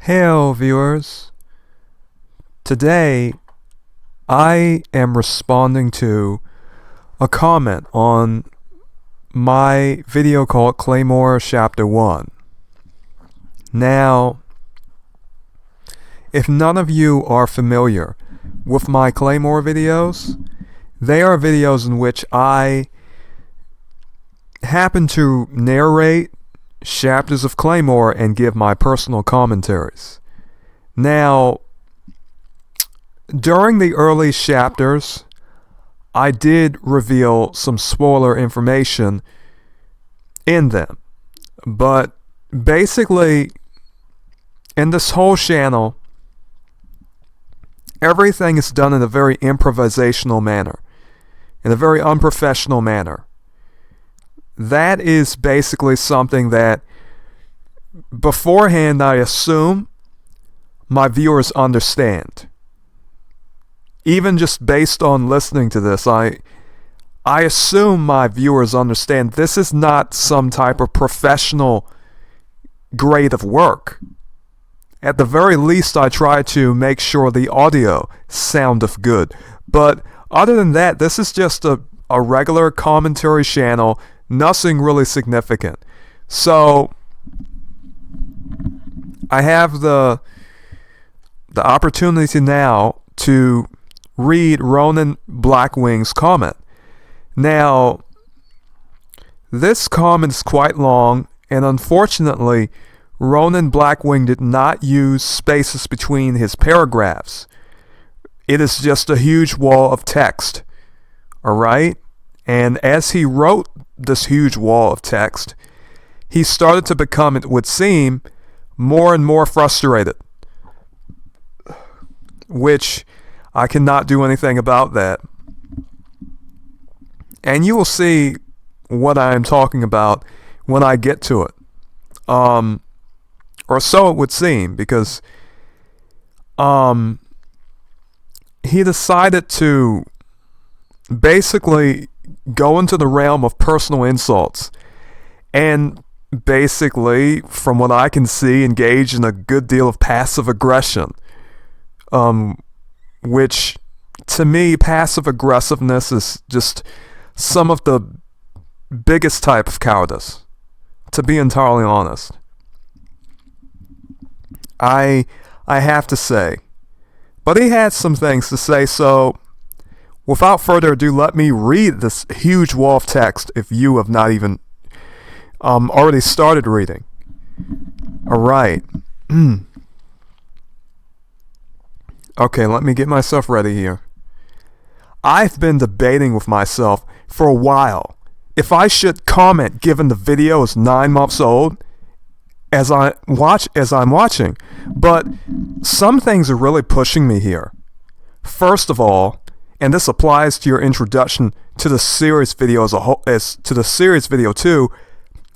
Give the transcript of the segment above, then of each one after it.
Hello viewers, today I am responding to a comment on my video called Claymore Chapter 1. Now, if none of you are familiar with my Claymore videos, they are videos in which I happen to narrate chapters of Claymore and give my personal commentaries. Now, during the early chapters, I did reveal some spoiler information in them, but basically, in this whole channel, everything is done in a very improvisational manner, in a very unprofessional manner. That is basically something that beforehand I assume my viewers understand. Even just based on listening to this, I assume my viewers understand this is not some type of professional grade of work. At the very least, I try to make sure the audio soundeth good. But other than that, this is just a regular commentary channel. Nothing really significant. So I have the opportunity now to read Ronan Blackwing's comment. Now, this comment is quite long, and unfortunately, Ronan Blackwing did not use spaces between his paragraphs. It is just a huge wall of text. Alright? And as he wrote this huge wall of text, he started to become, it would seem, more and more frustrated. Which I cannot do anything about that. And you will see what I am talking about when I get to it. Or so it would seem, because he decided to basically go into the realm of personal insults and basically, from what I can see, engage in a good deal of passive aggression, which to me, passive aggressiveness is just some of the biggest type of cowardice, to be entirely honest. I have to say, but he had some things to say, so without further ado, let me read this huge wall of text if you have not even already started reading. Alright. Okay, let me get myself ready here. I've been debating with myself for a while if I should comment given the video is 9 months old as I'm watching, but some things are really pushing me here. First of all, and this applies to your introduction to the series video as a whole, as to the series video too,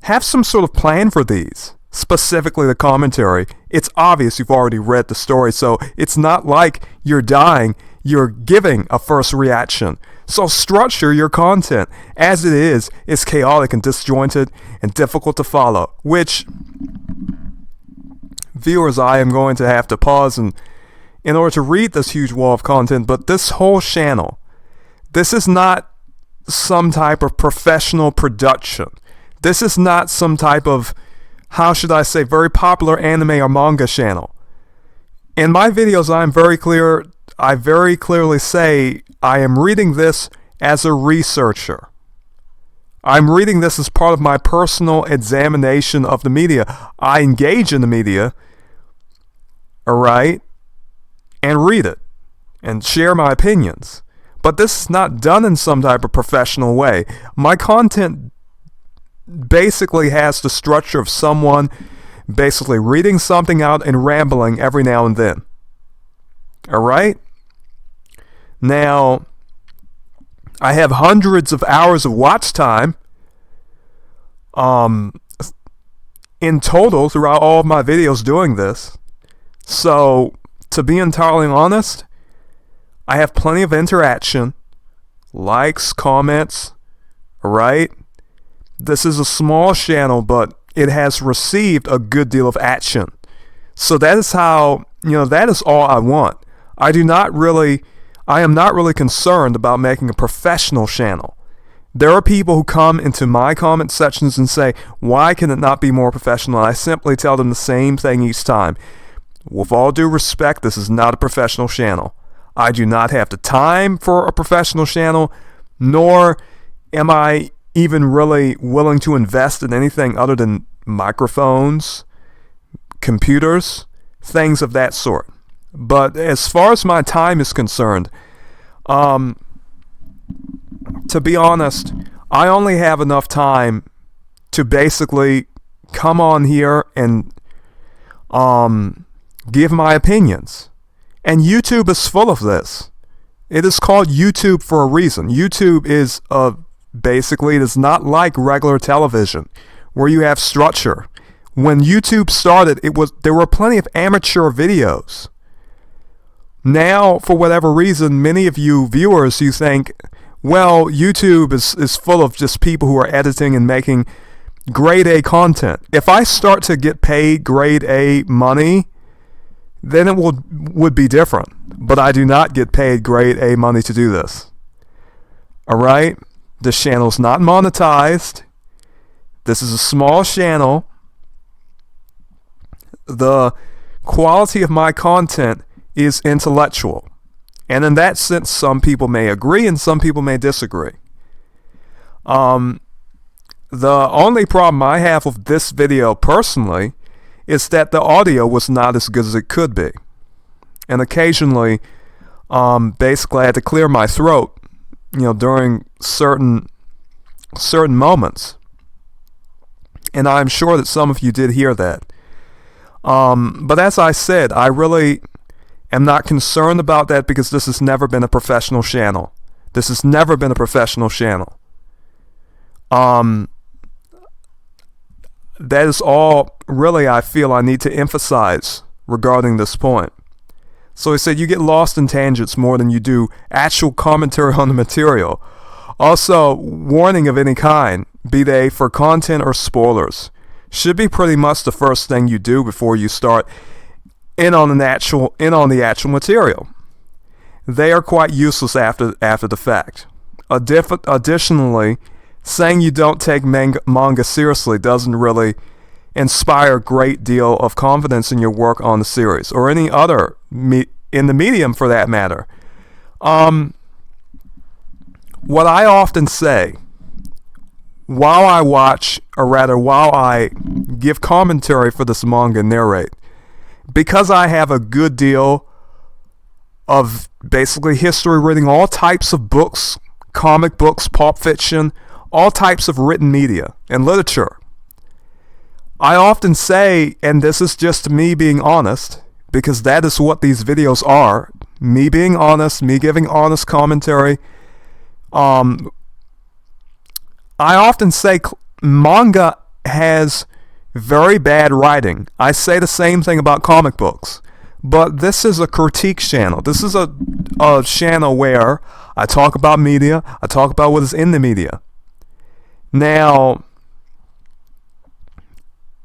have some sort of plan for these. Specifically the commentary. It's obvious you've already read the story, so it's not like you're dying, you're giving a first reaction. So structure your content. As it is, it's chaotic and disjointed and difficult to follow, which, viewers, I am going to have to pause in order to read this huge wall of content, but this whole channel, this is not some type of professional production. This is not some type of, how should I say, very popular anime or manga channel. In my videos, I very clearly say I am reading this as a researcher. I'm reading this as part of my personal examination of the media. I engage in the media, alright, and read it, and share my opinions. But this is not done in some type of professional way. My content basically has the structure of someone basically reading something out and rambling every now and then. Alright? Now, I have hundreds of hours of watch time in total throughout all of my videos doing this. So, to be entirely honest, I have plenty of interaction, likes, comments, alright? This is a small channel, but it has received a good deal of action. So that is how, that is all I want. I am not really concerned about making a professional channel. There are people who come into my comment sections and say, why can it not be more professional? And I simply tell them the same thing each time. With all due respect, this is not a professional channel. I do not have the time for a professional channel, nor am I even really willing to invest in anything other than microphones, computers, things of that sort. But as far as my time is concerned, to be honest, I only have enough time to basically come on here and give my opinions. And YouTube is full of this. It is called YouTube for a reason. YouTube is basically, it is not like regular television where you have structure. When YouTube started, there were plenty of amateur videos. Now, for whatever reason, many of you viewers, you think, well, YouTube is full of just people who are editing and making grade A content. If I start to get paid grade A money, then it would be different. But I do not get paid grade A money to do this. Alright? This channel's not monetized. This is a small channel. The quality of my content is intellectual. And in that sense, some people may agree and some people may disagree. The only problem I have with this video personally is that the audio was not as good as it could be. And occasionally, basically I had to clear my throat, during certain moments. And I'm sure that some of you did hear that. But as I said, I really am not concerned about that because this has never been a professional channel. This has never been a professional channel. That is all really I feel I need to emphasize regarding this point. So he said you get lost in tangents more than you do actual commentary on the material. Also, warning of any kind, be they for content or spoilers, should be pretty much the first thing you do before you start in on the actual material. They are quite useless after the fact. Additionally, saying you don't take manga seriously doesn't really inspire a great deal of confidence in your work on the series, or any other in the medium for that matter. What I often say while I give commentary for this manga and narrate, because I have a good deal of basically history reading, all types of books, comic books, pulp fiction, all types of written media and literature, I often say, and this is just me being honest, because that is what these videos are, me being honest, me giving honest commentary. I often say manga has very bad writing. I say the same thing about comic books. But this is a critique channel. This is a channel where I talk about media. I talk about what is in the media. Now,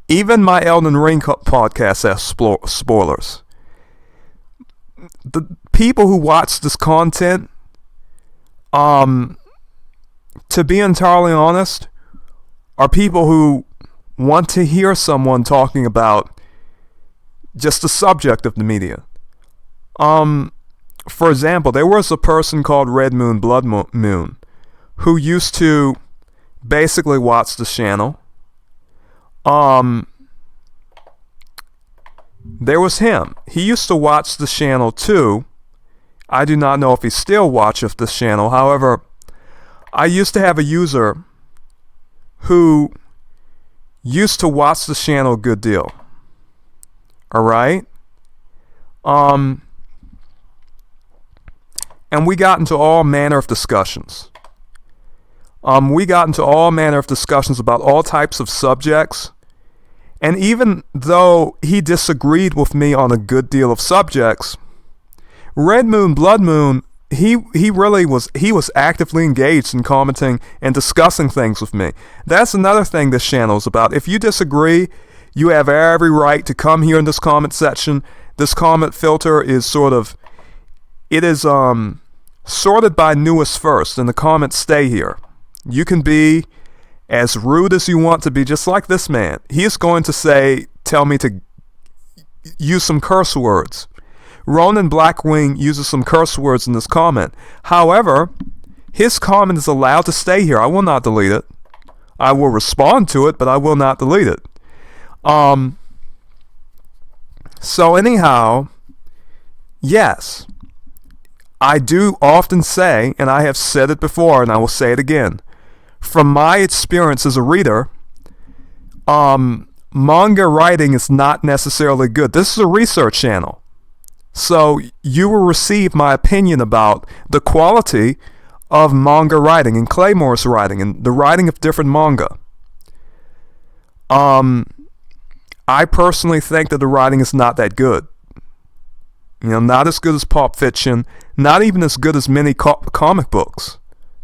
even my Elden Ring podcast has spoilers. The people who watch this content, to be entirely honest, are people who want to hear someone talking about just the subject of the media. For example, there was a person called Red Moon Blood Moon who used to basically watch the channel. There was him. He used to watch the channel too. I do not know if he still watches this channel. However, I used to have a user who used to watch the channel a good deal. Alright? And we got into all manner of discussions. We got into all manner of discussions about all types of subjects. And even though he disagreed with me on a good deal of subjects, Red Moon, Blood Moon, he was actively engaged in commenting and discussing things with me. That's another thing this channel is about. If you disagree, You have every right to come here in this comment section. This comment filter is sorted by newest first, and the comments stay here. You can be as rude as you want to be, just like this man. He is going to tell me to use some curse words. Ronan Blackwing uses some curse words in this comment. However, his comment is allowed to stay here. I will not delete it. I will respond to it, but I will not delete it. So anyhow, yes, I do often say, and I have said it before, and I will say it again, from my experience as a reader, manga writing is not necessarily good. This is a research channel. So you will receive my opinion about the quality of manga writing and Claymore's writing and the writing of different manga. I personally think that the writing is not that good. Not as good as Pulp Fiction, not even as good as many comic books,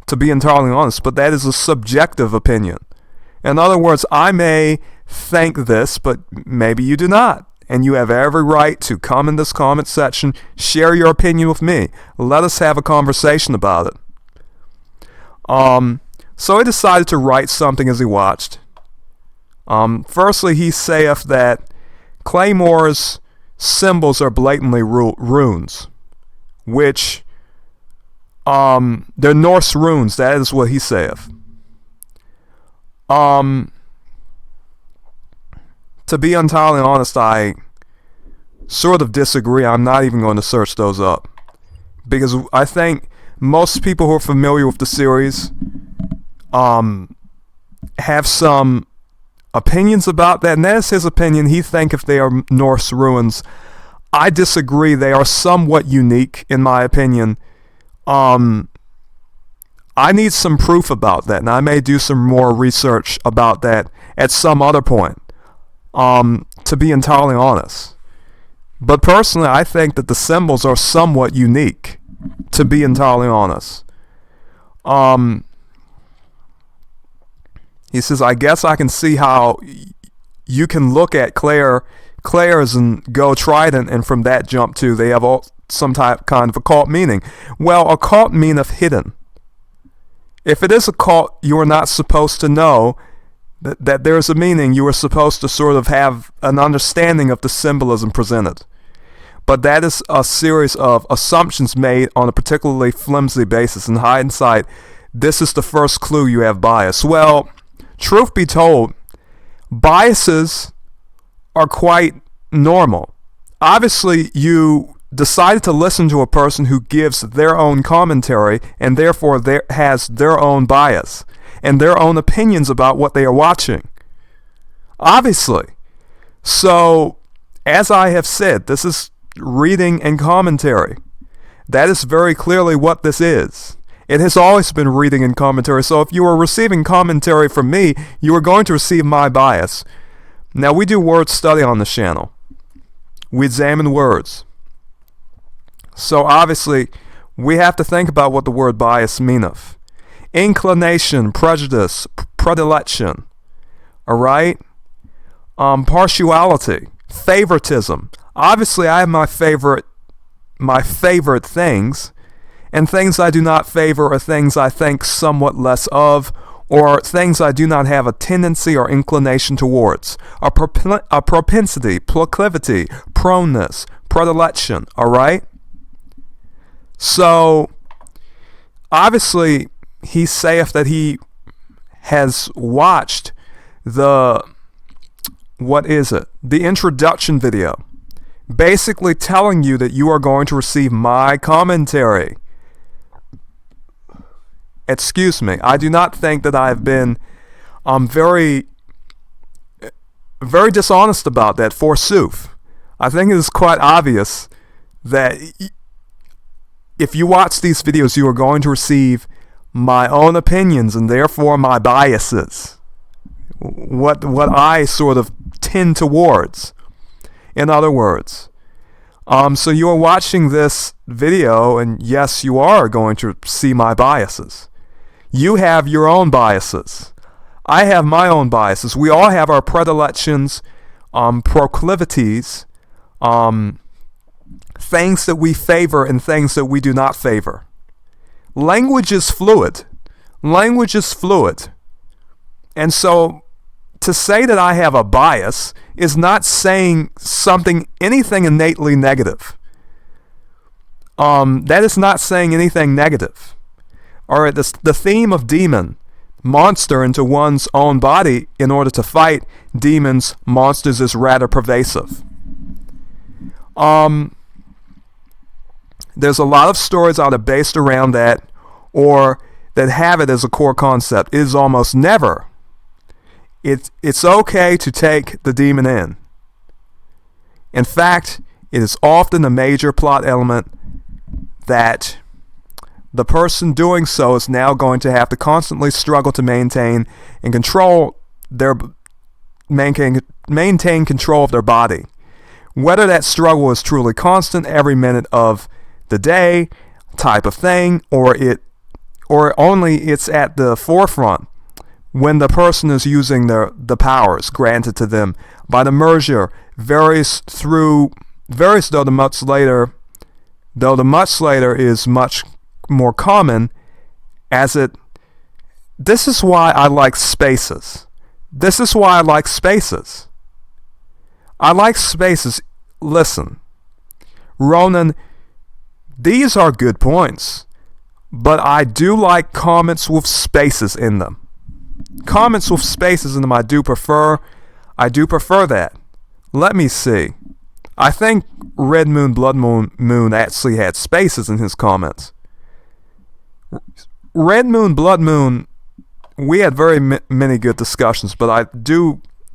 to be entirely honest, but that is a subjective opinion. In other words, I may think this, but maybe you do not. And you have every right to come in this comment section, share your opinion with me. Let us have a conversation about it. So he decided to write something as he watched. Firstly, he saith that Claymore's symbols are blatantly runes, which they're Norse runes. That is what he saith. To be entirely honest, I sort of disagree. I'm not even going to search those up, because I think most people who are familiar with the series have some opinions about that, and that is his opinion. He thinks if they are Norse ruins. I disagree. They are somewhat unique, in my opinion. I need some proof about that, and I may do some more research about that at some other point, to be entirely honest. But personally, I think that the symbols are somewhat unique, to be entirely honest. He says, I guess I can see how you can look at Claire's and go Trident, and from that jump to they have some kind of occult meaning. Well, occult meaneth hidden. If it is occult, you are not supposed to know that there is a meaning. You are supposed to sort of have an understanding of the symbolism presented. But that is a series of assumptions made on a particularly flimsy basis. In hindsight, this is the first clue you have bias. Well, truth be told, biases are quite normal. Obviously, you decided to listen to a person who gives their own commentary and therefore has their own bias and their own opinions about what they are watching. Obviously. So, as I have said, this is reading and commentary. That is very clearly what this is. It has always been reading and commentary. So if you are receiving commentary from me, you are going to receive my bias. Now, we do word study on this channel. We examine words. So obviously, we have to think about what the word bias meaneth. Inclination, prejudice, predilection. Alright? Partiality, favoritism. Obviously, I have my favorite things, and things I do not favor are things I think somewhat less of, or things I do not have a tendency or inclination towards. A propensity, proclivity, proneness, predilection, alright? So, obviously, he saith that he has watched the introduction video, basically telling you that you are going to receive my commentary. Excuse me, I do not think that I have been very dishonest about that, forsooth. I think it is quite obvious that if you watch these videos, you are going to receive my own opinions and therefore my biases. What I sort of tend towards. In other words, so you are watching this video, and yes, you are going to see my biases. You have your own biases. I have my own biases. We all have our predilections, proclivities, things that we favor and things that we do not favor. Language is fluid. Language is fluid. And so to say that I have a bias is not saying anything innately negative. That is not saying anything negative. All right, the theme of demon, monster into one's own body in order to fight demons, monsters, is rather pervasive. There's a lot of stories either based around that or that have it as a core concept. It is almost never. It's okay to take the demon in. In fact, it is often a major plot element that the person doing so is now going to have to constantly struggle to maintain control of their body. Whether that struggle is truly constant every minute of the day type of thing, or only it's at the forefront when the person is using the powers granted to them by the merger, varies though the much later is much more common this is why I like spaces. I like spaces. Listen, Ronan, these are good points, but I do like comments with spaces in them. I do prefer that. Let me see. I think Red Moon, Blood Moon actually had spaces in his comments. Red Moon, Blood Moon, we had very many good discussions, but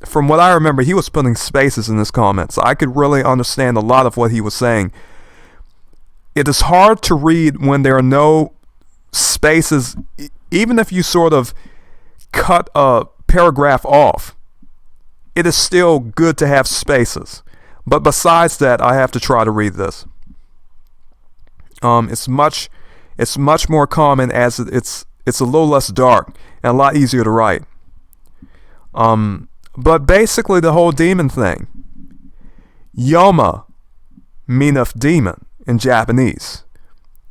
from what I remember, he was putting spaces in his comments. I could really understand a lot of what he was saying. It is hard to read when there are no spaces, even if you sort of cut a paragraph off. It is still good to have spaces. But besides that, I have to try to read this. It's much more common as it's a little less dark and a lot easier to write. But basically the whole demon thing. Yoma meaneth demon in Japanese.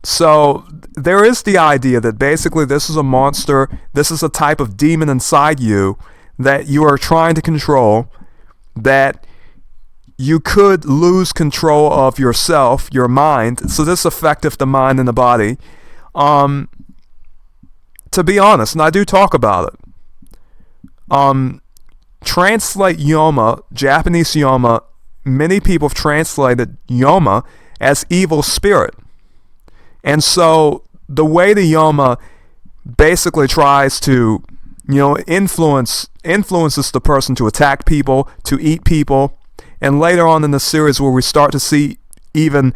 So there is the idea that basically this is a monster, this is a type of demon inside you that you are trying to control, that you could lose control of yourself, your mind. So this affecteth the mind and the body. To be honest, and I do talk about it. Translate Yoma, Japanese Yoma, many people have translated Yoma as evil spirit. And so the way the Yoma basically tries to, influences the person to attack people, to eat people, and later on in the series where we start to see even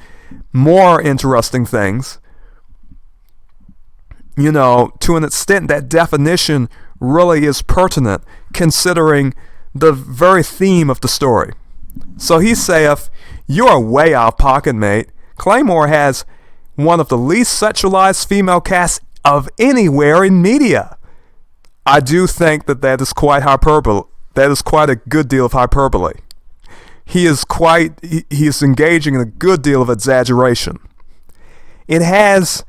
more interesting things, to an extent that definition really is pertinent considering the very theme of the story. So he saith, "You are way out of pocket, mate. Claymore has one of the least sexualized female casts of anywhere in media." I do think that is quite hyperbole. That is quite a good deal of hyperbole. He is engaging in a good deal of exaggeration. It has,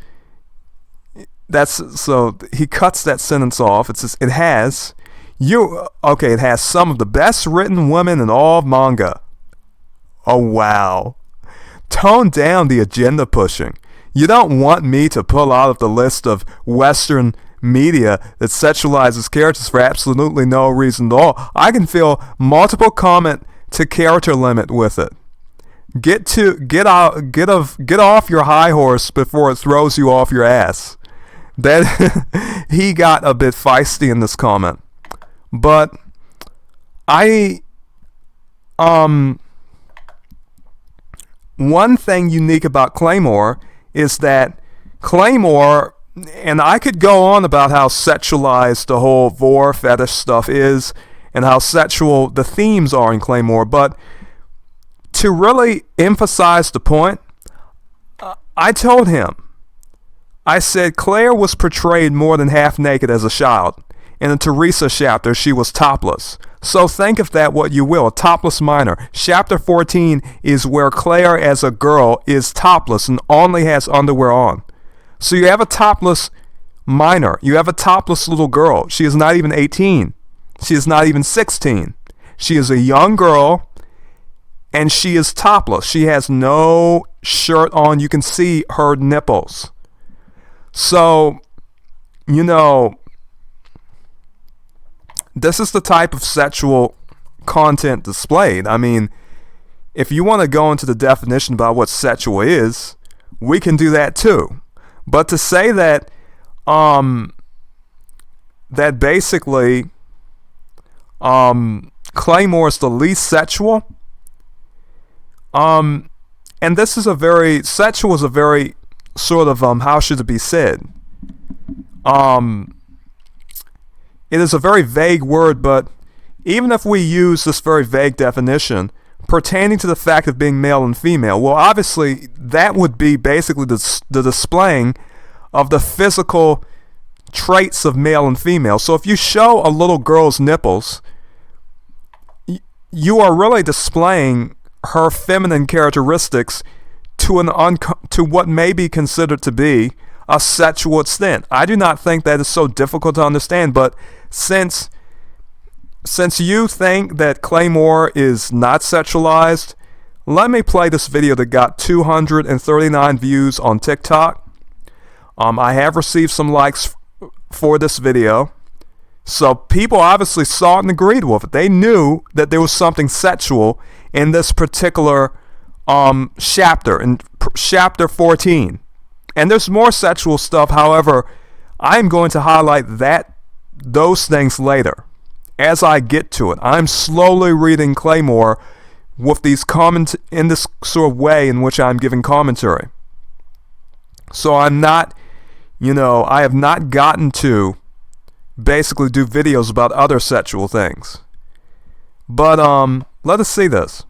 so he cuts that sentence off. It says, it has some of the best written women in all of manga. Oh wow. Tone down the agenda pushing. You don't want me to pull out of the list of Western media that sexualizes characters for absolutely no reason at all. I can feel multiple comment to character limit with it. Get off your high horse before it throws you off your ass. That he got a bit feisty in this comment. But one thing unique about Claymore is that Claymore, and I could go on about how sexualized the whole vor fetish stuff is and how sexual the themes are in Claymore, but to really emphasize the point, I told him, I said Claire was portrayed more than half naked as a child. In the Teresa chapter, she was topless. So think of that what you will, a topless minor. Chapter 14 is where Claire as a girl is topless and only has underwear on. So you have a topless minor. You have a topless little girl. She is not even 18. She is not even 16. She is a young girl and she is topless. She has no shirt on. You can see her nipples. So, you know, this is the type of sexual content displayed. I mean, if you want to go into the definition about what sexual is, we can do that too. But to say that that basically Claymore is the least sexual, and this is a very sexual is a very sort of how should it be said? It is a very vague word, but even if we use this very vague definition pertaining to the fact of being male and female, well, obviously that would be basically the displaying of the physical traits of male and female. So if you show a little girl's nipples, you are really displaying her feminine characteristics to to what may be considered to be a sexual extent. I do not think that is so difficult to understand, but since you think that Claymore is not sexualized, let me play this video that got 239 views on TikTok. I have received some likes for this video, so people obviously saw it and agreed with it. They knew that there was something sexual in this particular chapter, in chapter 14. And there's more sexual stuff. However, I'm going to highlight those things later as I get to it. I'm slowly reading Claymore with these in this sort of way in which I'm giving commentary. So I'm not, I have not gotten to basically do videos about other sexual things. But let us see this.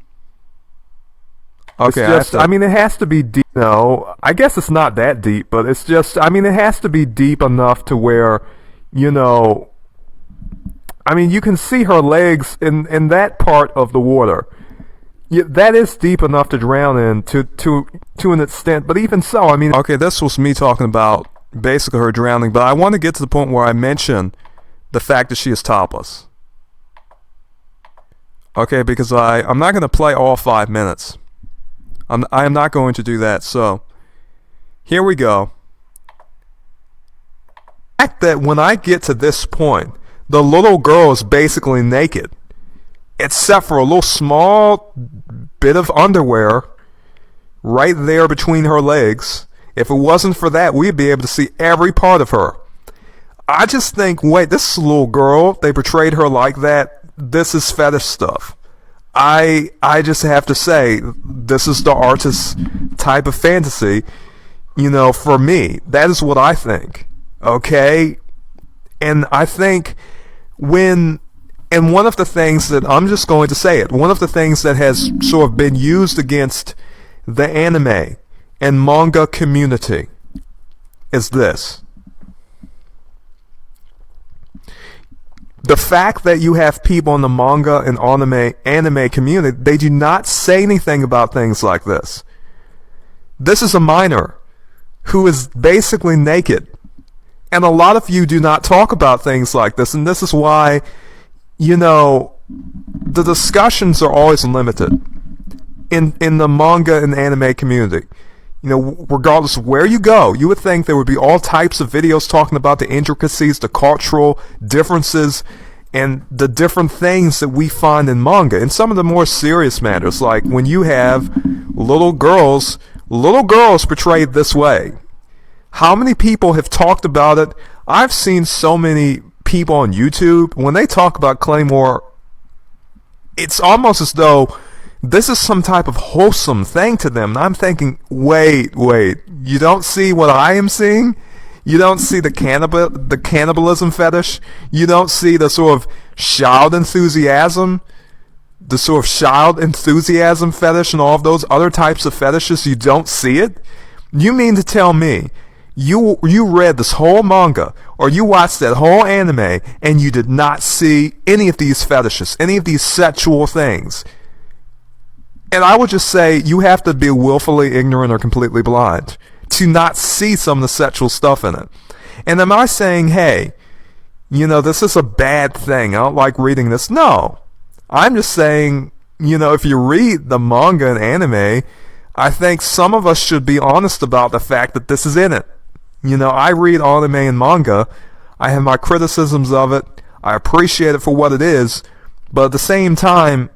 Okay, it has to be deep. No, I guess it's not that deep, but it's just, it has to be deep enough to where, you can see her legs in that part of the water. Yeah, that is deep enough to drown in to an extent, but even so, Okay, this was me talking about basically her drowning, but I want to get to the point where I mention the fact that she is topless. Okay, because I'm not going to play all 5 minutes. I am not going to do that, so here we go. The fact that when I get to this point, the little girl is basically naked, except for a little small bit of underwear right there between her legs. If it wasn't for that, we'd be able to see every part of her. I just think, wait, this is a little girl. They portrayed her like that. This is fetish stuff. I just have to say, this is the artist's type of fantasy, for me. That is what I think, okay? And I think and one of the things that, I'm just going to say it, one of the things that has sort of been used against the anime and manga community is this. The fact that you have people in the manga and anime community, they do not say anything about things like this. This is a minor who is basically naked. And a lot of you do not talk about things like this. And this is why, the discussions are always limited in the manga and anime community. Regardless of where you go, you would think there would be all types of videos talking about the intricacies, the cultural differences, and the different things that we find in manga. And some of the more serious matters, like when you have little girls portrayed this way. How many people have talked about it? I've seen so many people on YouTube, when they talk about Claymore, it's almost as though this is some type of wholesome thing to them. And I'm thinking, wait, you don't see what I am seeing? You don't see the cannibalism fetish? You don't see the sort of child enthusiasm? The sort of child enthusiasm fetish and all of those other types of fetishes? You don't see it? You mean to tell me You read this whole manga, or you watched that whole anime, and you did not see any of these fetishes, any of these sexual things. And I would just say you have to be willfully ignorant or completely blind to not see some of the sexual stuff in it. And am I saying, hey, this is a bad thing, I don't like reading this? No. I'm just saying, if you read the manga and anime, I think some of us should be honest about the fact that this is in it. I read anime and manga. I have my criticisms of it. I appreciate it for what it is. But at the same time,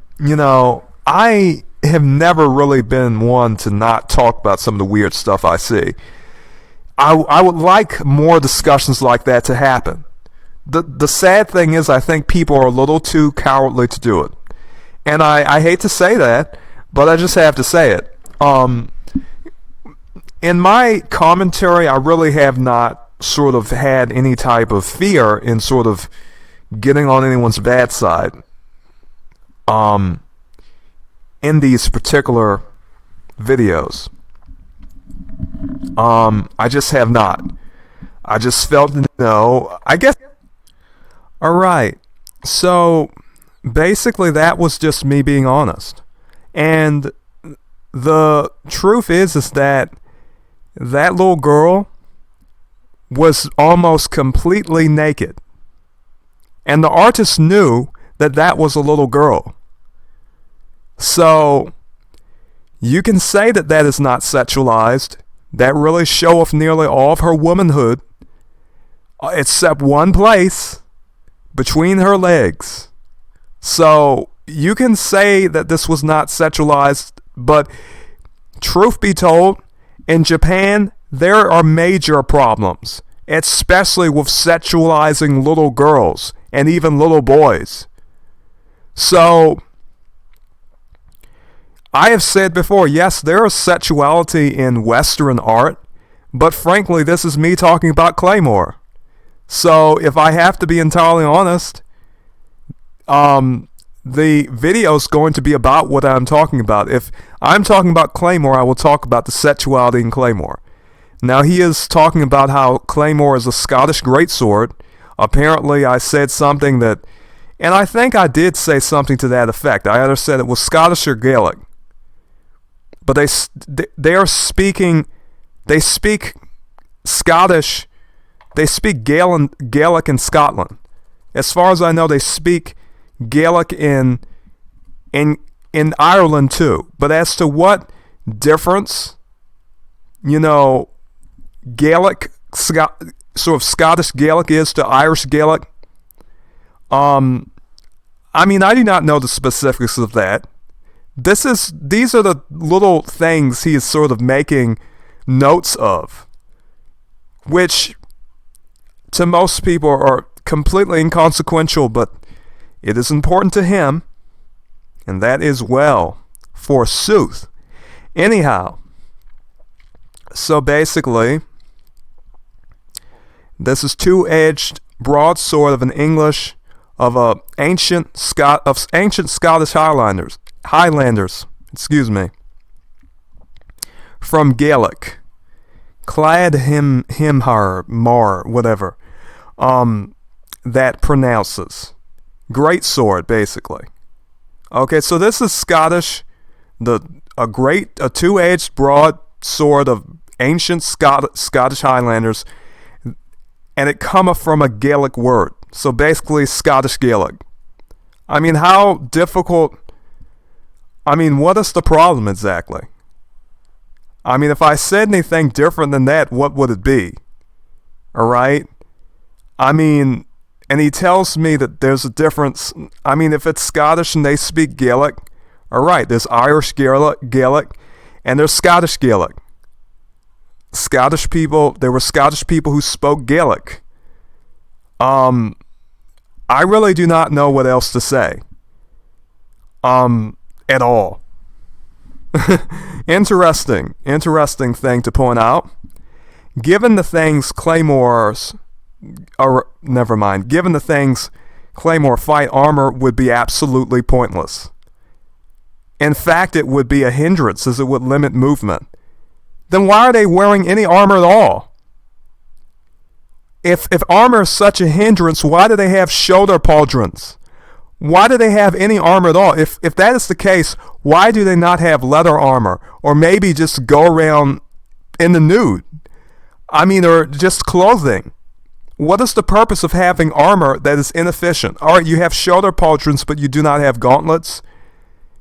I have never really been one to not talk about some of the weird stuff I see. I would like more discussions like that to happen. The sad thing is, I think people are a little too cowardly to do it. And I hate to say that, but I just have to say it. In my commentary, I really have not sort of had any type of fear in sort of getting on anyone's bad side. In these particular videos. I just have not. I just felt, I guess. Alright, so basically that was just me being honest. And the truth is that little girl was almost completely naked. And the artist knew that was a little girl. So you can say that is not sexualized. That really show off nearly all of her womanhood, except one place, between her legs. So you can say that this was not sexualized, but truth be told, in Japan, there are major problems, especially with sexualizing little girls and even little boys. So I have said before, yes, there is sexuality in Western art, but frankly, this is me talking about Claymore. So if I have to be entirely honest, the video is going to be about what I'm talking about. If I'm talking about Claymore, I will talk about the sexuality in Claymore. Now, he is talking about how Claymore is a Scottish greatsword. Apparently, I said something that, and I think I did say something to that effect. I either said it was Scottish or Gaelic. But they speak Scottish, they speak Gaelic in Scotland. As far as I know, they speak Gaelic in Ireland too. But as to what difference, Gaelic, sort of Scottish Gaelic is to Irish Gaelic, I do not know the specifics of that. These are the little things he is sort of making notes of, which to most people are completely inconsequential, but it is important to him, and that is well, forsooth. Anyhow, so basically, this is two-edged broadsword of ancient Scottish Highlanders, from Gaelic, clad him her mar whatever, that pronounces great sword basically. Okay, so this is Scottish, a two-edged broad sword of ancient Scottish Highlanders, and it cometh from a Gaelic word, so basically Scottish Gaelic. How difficult? What is the problem exactly? If I said anything different than that, what would it be? Alright? And he tells me that there's a difference. If it's Scottish and they speak Gaelic, alright, there's Irish Gaelic, and there's Scottish Gaelic. There were Scottish people who spoke Gaelic. I really do not know what else to say. At all. Interesting thing to point out. Given the things Claymore fight, armor would be absolutely pointless. In fact, it would be a hindrance as it would limit movement. Then why are they wearing any armor at all? If armor is such a hindrance, why do they have shoulder pauldrons? Why do they have any armor at all? If that is the case, why do they not have leather armor? Or maybe just go around in the nude? Or just clothing. What is the purpose of having armor that is inefficient? All right, you have shoulder pauldrons, but you do not have gauntlets.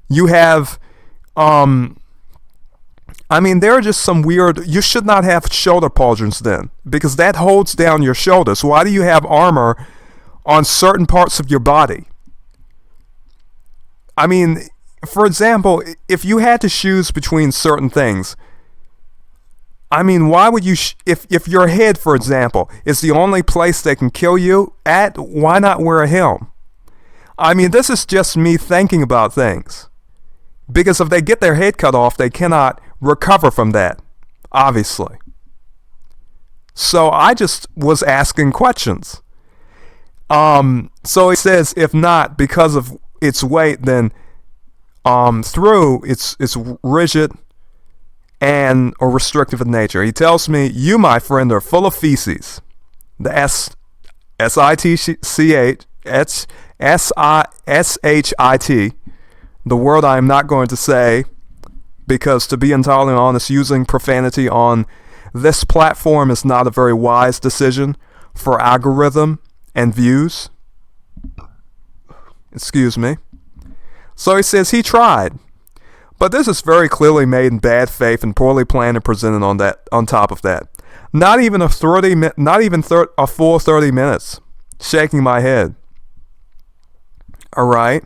You have, there are just some weird, you should not have shoulder pauldrons then, because that holds down your shoulders. Why do you have armor on certain parts of your body? For example, if you had to choose between certain things, why would you, if your head, for example, is the only place they can kill you at, why not wear a helm? This is just me thinking about things. Because if they get their head cut off, they cannot recover from that, obviously. So I just was asking questions. So it says, if not, because of its weight, then through it's rigid and or restrictive in nature. He tells me, you, my friend, are full of feces. The S-I-T-C-H-S-I-S-H-I-T, the word I am not going to say, because to be entirely honest, using profanity on this platform is not a very wise decision for algorithm and views. Excuse me. So he says he tried, but this is very clearly made in bad faith and poorly planned and presented on top of that. Not even a full 30 minutes. Shaking my head. All right.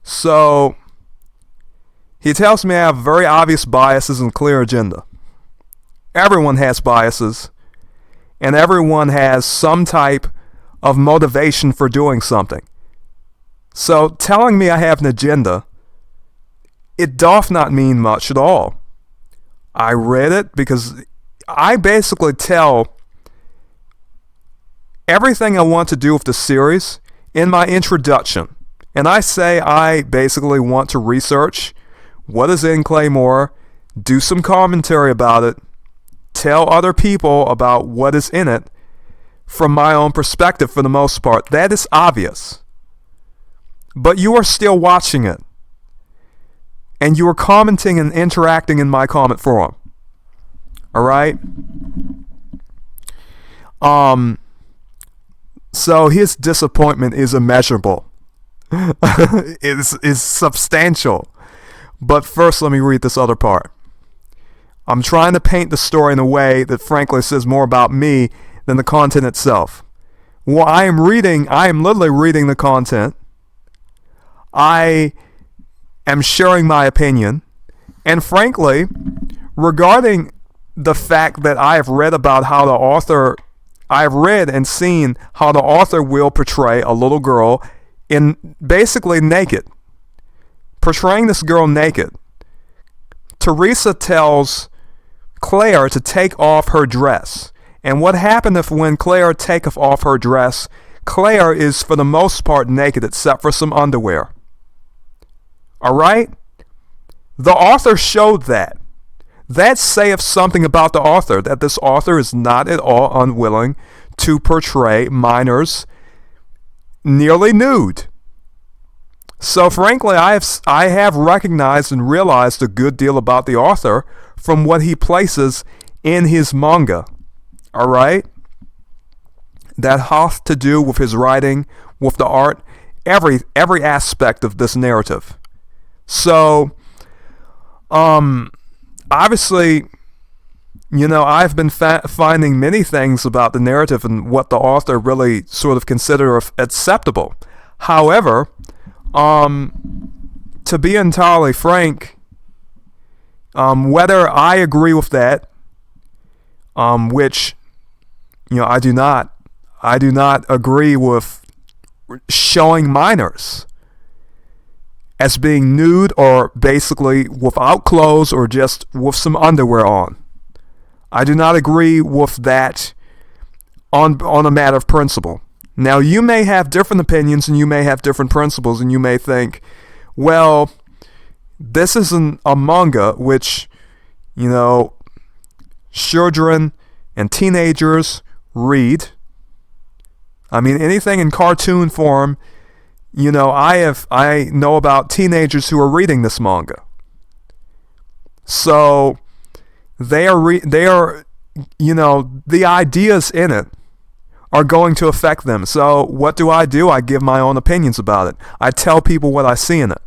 So he tells me I have very obvious biases and clear agenda. Everyone has biases, and everyone has some type of motivation for doing something. So telling me I have an agenda, it doth not mean much at all. I read it because I basically tell everything I want to do with the series in my introduction. And I say I basically want to research what is in Claymore, do some commentary about it, tell other people about what is in it from my own perspective for the most part. That is obvious. But you are still watching it. And you are commenting and interacting in my comment forum. Alright? So his disappointment is immeasurable. is substantial. But first let me read this other part. I'm trying to paint the story in a way that frankly says more about me than the content itself. Well, I am literally reading the content. I am sharing my opinion. And frankly, regarding the fact that I have read about how the author, I have read and seen how the author will portray a little girl in basically naked. Portraying this girl naked. Teresa tells Claire to take off her dress. And what happened if when Claire taketh off her dress, Claire is for the most part naked except for some underwear. Alright? The author showed that. That saith something about the author, that this author is not at all unwilling to portray minors nearly nude. So frankly, I have recognized and realized a good deal about the author from what he places in his manga. Alright? That hath to do with his writing, with the art, every aspect of this narrative. So, obviously, I've been finding many things about the narrative and what the author really sort of considered acceptable. However, to be entirely frank, whether I agree with that, which, I do not agree with showing minors as being nude or basically without clothes or just with some underwear on. I do not agree with that on a matter of principle. Now, you may have different opinions and you may have different principles and you may think, well, this isn't a manga which, children and teenagers read I mean, anything in cartoon form, you know, I know about teenagers who are reading this manga. So they are, you know, the ideas in it are going to affect them. So what do? I give my own opinions about it. I tell people what I see in it.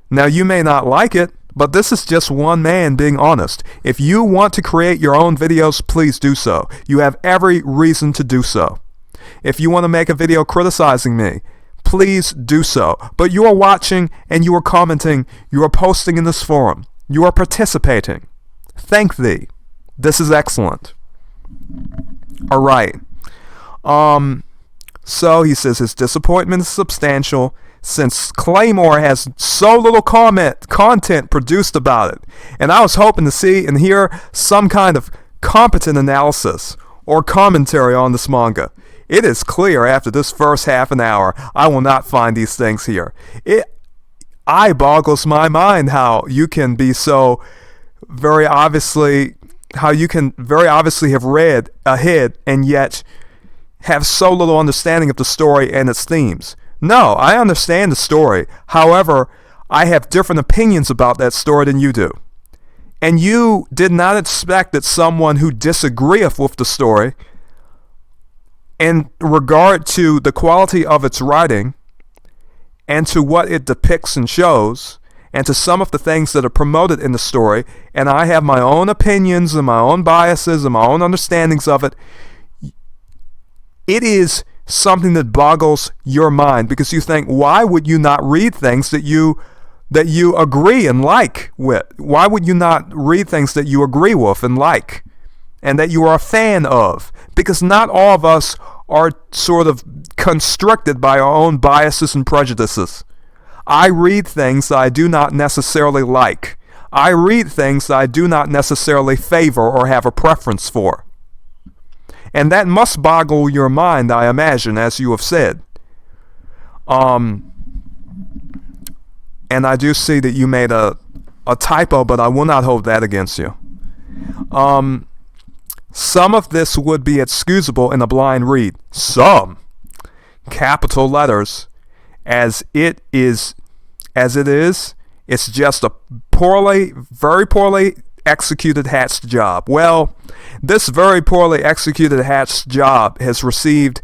Now, you may not like it, but this is just one man being honest. If you want to create your own videos, please do so. You have every reason to do so. If you want to make a video criticizing me, please do so. But you are watching and you are commenting, you are posting in this forum, you are participating. Thank thee. This is excellent. Alright. So he says his disappointment is substantial since Claymore has so little content produced about it. And I was hoping to see and hear some kind of competent analysis or commentary on this manga. It is clear after this first half an hour, I will not find these things here. It boggles my mind how you can be so very obviously, how you can very obviously have read ahead and yet have so little understanding of the story and its themes. No, I understand the story. However, I have different opinions about that story than you do. And you did not expect that someone who disagreeth with the story in regard to the quality of its writing and to what it depicts and shows and to some of the things that are promoted in the story, and I have my own opinions and my own biases and my own understandings of it, it is something that boggles your mind, because you think, why would you not read things that you agree and like with? Why would you not read things that you agree with and like and that you are a fan of? Because not all of us are sort of constricted by our own biases and prejudices. I read things that I do not necessarily like. I read things that I do not necessarily favor or have a preference for. And that must boggle your mind, I imagine, as you have said. And I do see that you made a typo, but I will not hold that against you. Some of this would be excusable in a blind read. Some. Capital letters. As it is, it's just a very poorly executed hatched job. Well, this very poorly executed hatched job has received,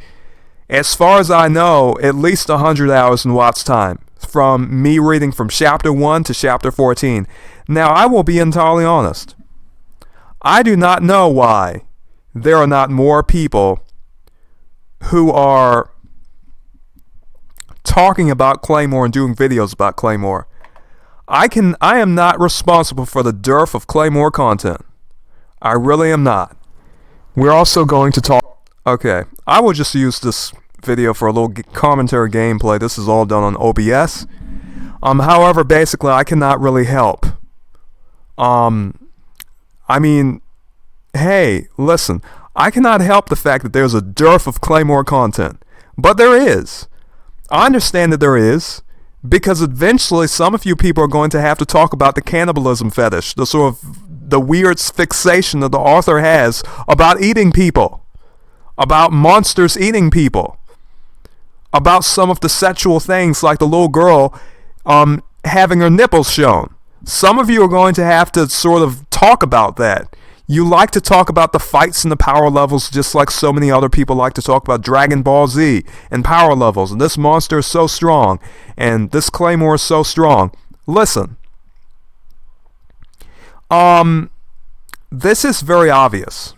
as far as I know, at least 100 hours in watch time from me reading from chapter 1 to chapter 14. Now, I will be entirely honest. I do not know why there are not more people who are talking about Claymore and doing videos about Claymore. I am not responsible for the dearth of Claymore content. I really am not. We're also going to talk... Okay, I will just use this video for a little commentary gameplay. This is all done on OBS. However, basically, I cannot really help. I mean, hey, listen. I cannot help the fact that there's a dearth of Claymore content. But there is. I understand that there is, because eventually some of you people are going to have to talk about the cannibalism fetish, the sort of the weird fixation that the author has about eating people, about monsters eating people, about some of the sexual things like the little girl having her nipples shown. Some of you are going to have to sort of talk about that. You like to talk about the fights and the power levels just like so many other people like to talk about Dragon Ball Z and power levels. And this monster is so strong. And this Claymore is so strong. Listen. This is very obvious.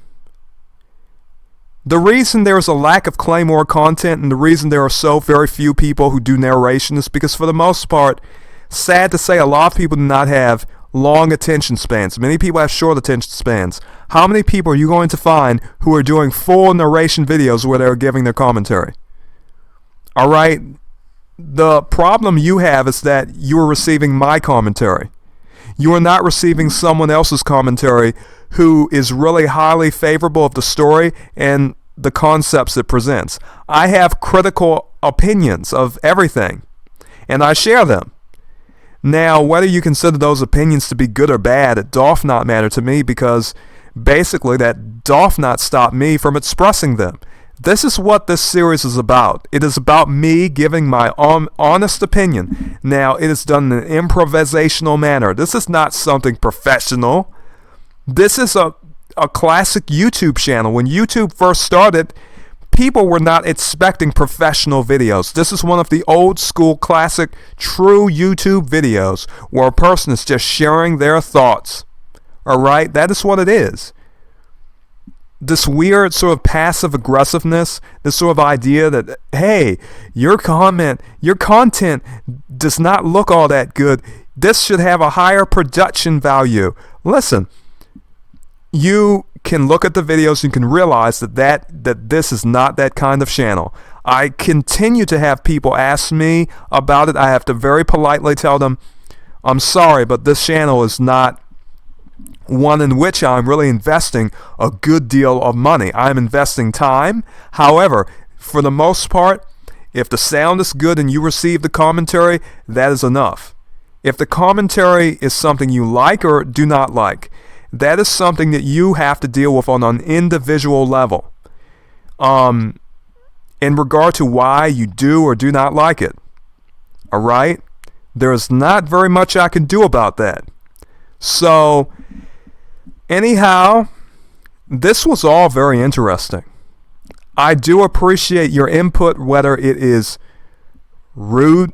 The reason there is a lack of Claymore content and the reason there are so very few people who do narration is because for the most part, sad to say, a lot of people do not have long attention spans. Many people have short attention spans. How many people are you going to find who are doing full narration videos where they're giving their commentary? Alright? The problem you have is that you are receiving my commentary. You are not receiving someone else's commentary who is really highly favorable of the story and the concepts it presents. I have critical opinions of everything, and I share them. Now, whether you consider those opinions to be good or bad, it doth not matter to me, because basically that doth not stop me from expressing them. This is what this series is about. It is about me giving my honest opinion. Now, it is done in an improvisational manner. This is not something professional. This is a classic YouTube channel. When YouTube first started, people were not expecting professional videos. This is one of the old school, classic, true YouTube videos where a person is just sharing their thoughts. Alright? That is what it is. This weird sort of passive aggressiveness, this sort of idea that, hey, your content does not look all that good. This should have a higher production value. Listen, you can look at the videos and can realize that this is not that kind of channel. I continue to have people ask me about it. I have to very politely tell them, I'm sorry, but this channel is not one in which I'm really investing a good deal of money. I'm investing time. However, for the most part, if the sound is good and you receive the commentary, that is enough. If the commentary is something you like or do not like, that is something that you have to deal with on an individual level. In regard to why you do or do not like it. Alright? There's not very much I can do about that. So, anyhow, this was all very interesting. I do appreciate your input, whether it is rude,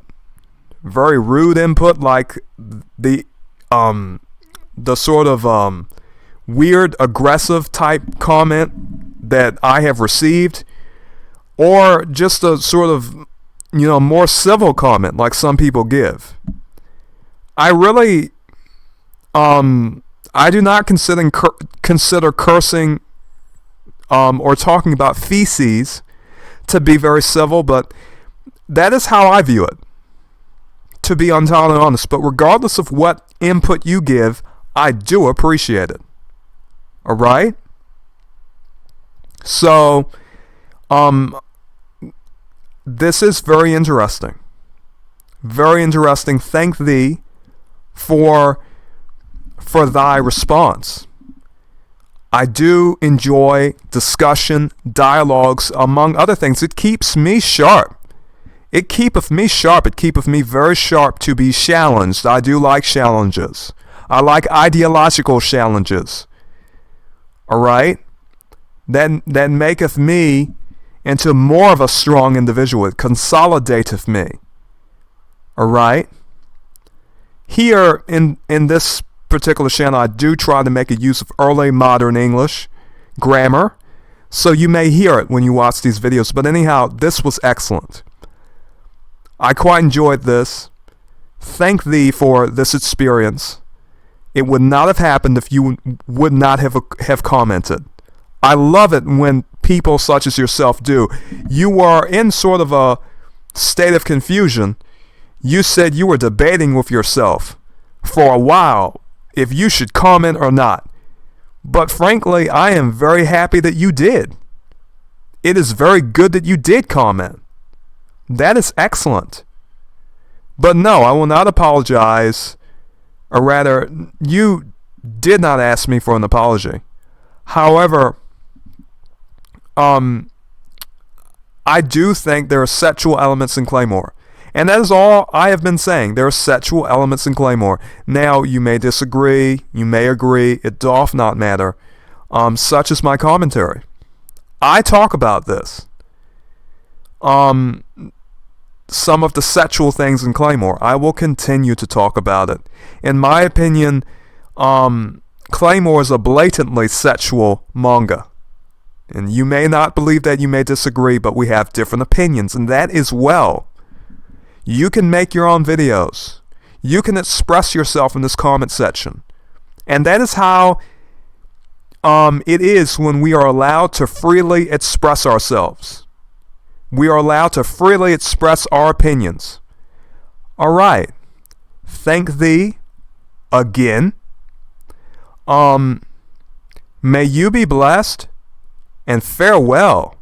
very rude input, like the sort of weird, aggressive type comment that I have received, or just a sort of, more civil comment like some people give. I really, I do not consider cursing or talking about feces to be very civil, but that is how I view it, to be entirely honest. But regardless of what input you give, I do appreciate it. Alright? So, this is very interesting. Very interesting. Thank thee for thy response. I do enjoy discussion, dialogues, among other things. It keeps me sharp. It keepeth me sharp. It keepeth me very sharp to be challenged. I do like challenges. I like ideological challenges. Alright? That maketh me into more of a strong individual. It consolidateth me. Alright? Here in this particular channel, I do try to make a use of early modern English grammar, so you may hear it when you watch these videos. But anyhow, this was excellent. I quite enjoyed this. Thank thee for this experience. It would not have happened if you would not have commented. I love it when people such as yourself do. You are in sort of a state of confusion. You said you were debating with yourself for a while if you should comment or not. But frankly, I am very happy that you did. It is very good that you did comment. That is excellent. But no, I will not apologize. Or rather, you did not ask me for an apology. However, I do think there are sexual elements in Claymore. And that is all I have been saying. There are sexual elements in Claymore. Now, you may disagree, you may agree, it doth not matter. Such is my commentary. I talk about this. Some of the sexual things in Claymore. I will continue to talk about it. In my opinion, Claymore is a blatantly sexual manga. And you may not believe that, you may disagree, but we have different opinions, and that is well. You can make your own videos. You can express yourself in this comment section. And that is how it is when we are allowed to freely express ourselves. We are allowed to freely express our opinions. Alright. Thank thee again. May you be blessed, and farewell.